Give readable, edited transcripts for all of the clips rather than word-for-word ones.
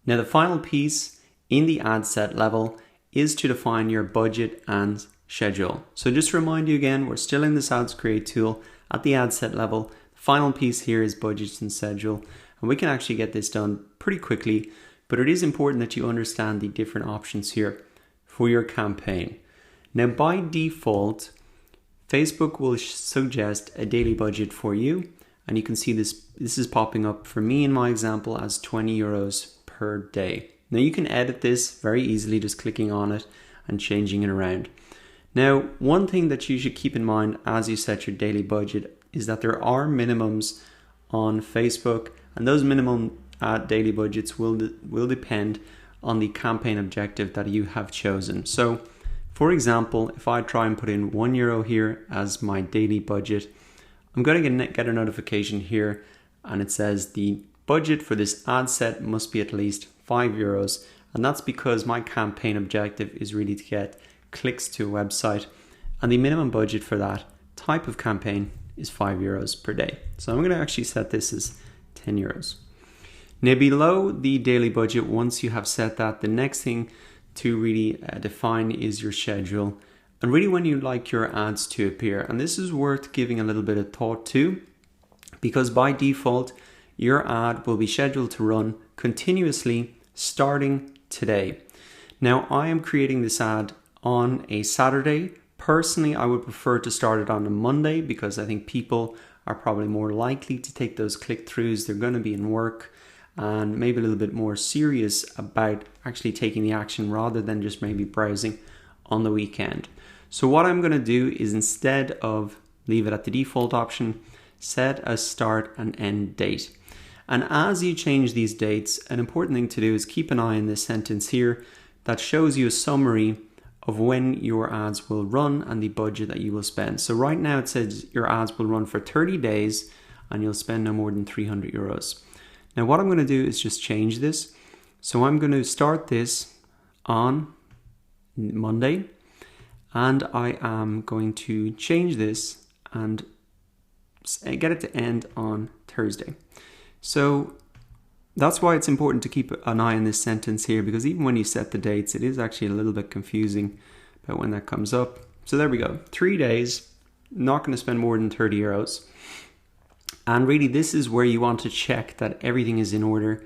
Now the final piece in the ad set level is to define your budget and schedule. So just to remind you again, we're still in this Ads Create tool at the ad set level. The final piece here is budget and schedule, and we can actually get this done pretty quickly, but it is important that you understand the different options here for your campaign. Now by default, Facebook will suggest a daily budget for you, and you can see this is popping up for me in my example as 20 euros per day. Now you can edit this very easily just clicking on it and changing it around. Now, one thing that you should keep in mind as you set your daily budget is that there are minimums on Facebook, and those minimum daily budgets will depend on the campaign objective that you have chosen. So, for example, if I try and put in €1 here as my daily budget, I'm going to get a notification here, and it says the budget for this ad set must be at least €5, and that's because my campaign objective is really to get clicks to a website, and the minimum budget for that type of campaign is €5 per day. So I'm going to actually set this as €10. Now below the daily budget, once you have set that, the next thing to really define is your schedule, and really when you like your ads to appear. And this is worth giving a little bit of thought to, because by default your ad will be scheduled to run continuously starting today. Now I am creating this ad on a Saturday. Personally, I would prefer to start it on a Monday because I think people are probably more likely to take those click-throughs. They're going to be in work and maybe a little bit more serious about actually taking the action rather than just maybe browsing on the weekend. So what I'm going to do is, instead of leave it at the default option, set a start and end date. And as you change these dates, an important thing to do is keep an eye on this sentence here that shows you a summary of when your ads will run and the budget that you will spend. So right now it says your ads will run for 30 days and you'll spend no more than €300. Now what I'm going to do is just change this. So I'm going to start this on Monday, and I am going to change this and get it to end on Thursday. So that's why it's important to keep an eye on this sentence here, because even when you set the dates, it is actually a little bit confusing about when that comes up. So there we go, 3 days, not going to spend more than €30. And really this is where you want to check that everything is in order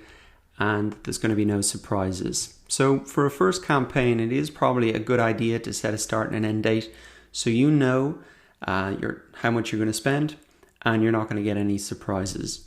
and there's going to be no surprises. So for a first campaign, it is probably a good idea to set a start and an end date so you know how much you're going to spend and you're not going to get any surprises.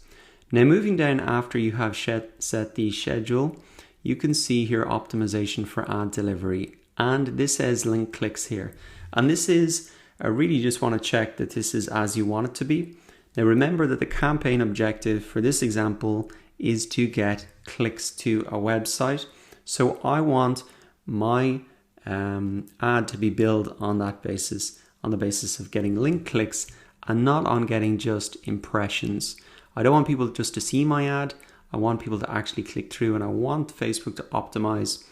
Now moving down after you have set the schedule, you can see here optimization for ad delivery, and this says link clicks here. And this is, I really just want to check that this is as you want it to be. Now remember that the campaign objective for this example is to get clicks to a website. So I want my ad to be built on that basis, on the basis of getting link clicks and not on getting just impressions. I don't want people just to see my ad. I want people to actually click through, and I want Facebook to optimize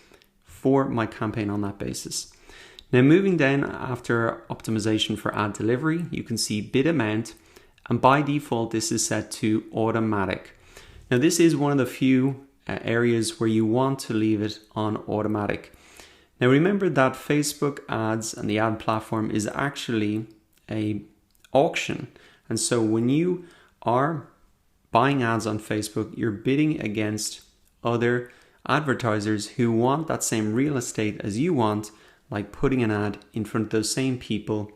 for my campaign on that basis. Now moving down after optimization for ad delivery, you can see bid amount, and by default this is set to automatic. Now this is one of the few areas where you want to leave it on automatic. Now remember that Facebook ads and the ad platform is actually a auction, and so when you are buying ads on Facebook, you're bidding against other advertisers who want that same real estate as you want, like putting an ad in front of those same people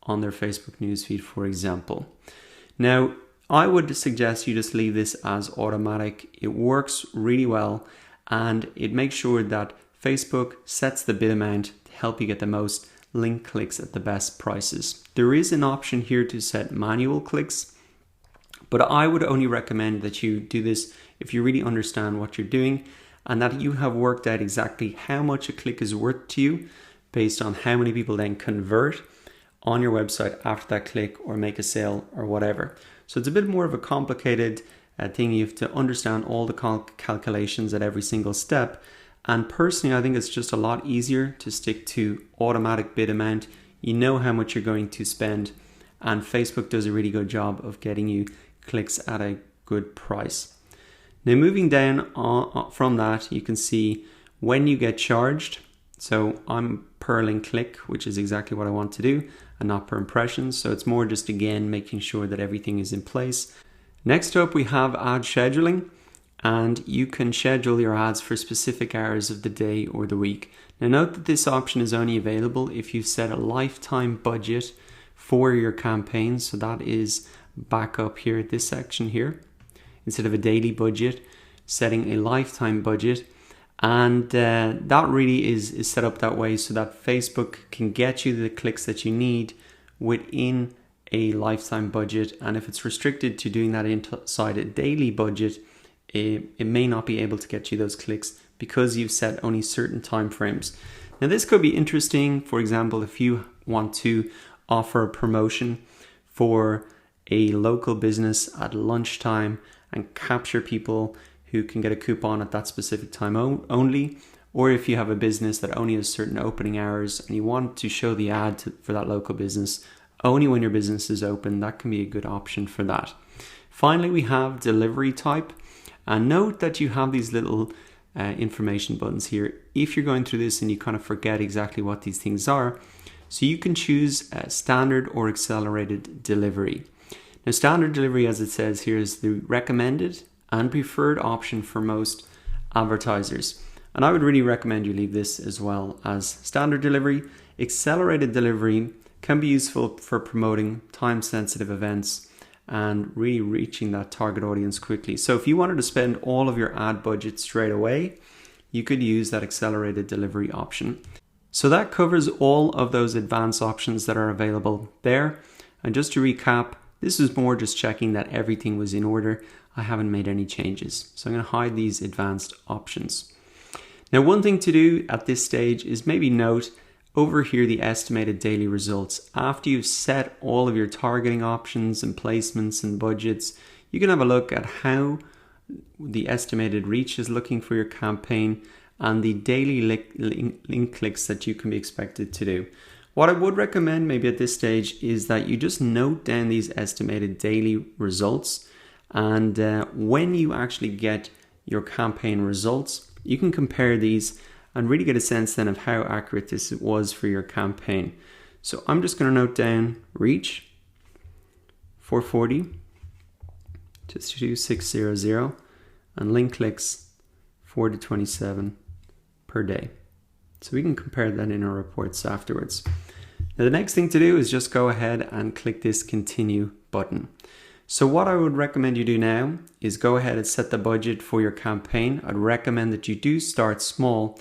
on their Facebook newsfeed, for example. Now, I would suggest you just leave this as automatic. It works really well, and it makes sure that Facebook sets the bid amount to help you get the most link clicks at the best prices. There is an option here to set manual clicks, but I would only recommend that you do this if you really understand what you're doing and that you have worked out exactly how much a click is worth to you based on how many people then convert on your website after that click or make a sale or whatever. So it's a bit more of a complicated thing. You have to understand all the calculations at every single step. And personally, I think it's just a lot easier to stick to automatic bid amount. You know how much you're going to spend, and Facebook does a really good job of getting you clicks at a good price. Now moving down from that, you can see when you get charged. So I'm per link click, which is exactly what I want to do, and not per impressions. So it's more just, again, making sure that everything is in place. Next up, we have ad scheduling, and you can schedule your ads for specific hours of the day or the week. Now note that this option is only available if you set a lifetime budget for your campaign. So that is back up here at this section here. Instead of a daily budget, setting a lifetime budget. And that really is set up that way so that Facebook can get you the clicks that you need within a lifetime budget. And if it's restricted to doing that inside a daily budget, it may not be able to get you those clicks because you've set only certain time frames. Now this could be interesting, for example, if you want to offer a promotion for a local business at lunchtime and capture people who can get a coupon at that specific time only, or if you have a business that only has certain opening hours and you want to show the ad for that local business only when your business is open, that can be a good option for that. Finally, we have delivery type, and note that you have these little information buttons here if you're going through this and you kind of forget exactly what these things are. So you can choose standard or accelerated delivery. Now standard delivery, as it says here, is the recommended and preferred option for most advertisers. And I would really recommend you leave this as well as standard delivery. Accelerated delivery can be useful for promoting time-sensitive events and really reaching that target audience quickly. So if you wanted to spend all of your ad budget straight away, you could use that accelerated delivery option. So that covers all of those advanced options that are available there. And just to recap, this is more just checking that everything was in order. I haven't made any changes. So I'm going to hide these advanced options. Now, one thing to do at this stage is maybe note over here the estimated daily results. After you've set all of your targeting options and placements and budgets, you can have a look at how the estimated reach is looking for your campaign and the daily link clicks that you can be expected to do. What I would recommend maybe at this stage is that you just note down these estimated daily results, and when you actually get your campaign results, you can compare these and really get a sense then of how accurate this was for your campaign. So I'm just going to note down reach 440 to 2600 and link clicks 4 to 27 per day. So we can compare that in our reports afterwards. Now the next thing to do is just go ahead and click this continue button. So what I would recommend you do now is go ahead and set the budget for your campaign. I'd recommend that you do start small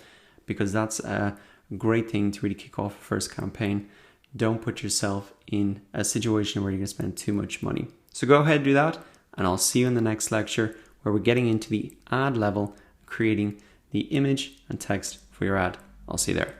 because that's a great thing to really kick off a first campaign. Don't put yourself in a situation where you're going to spend too much money. So go ahead and do that, and I'll see you in the next lecture where we're getting into the ad level, creating the image and text for your ad. I'll see you there.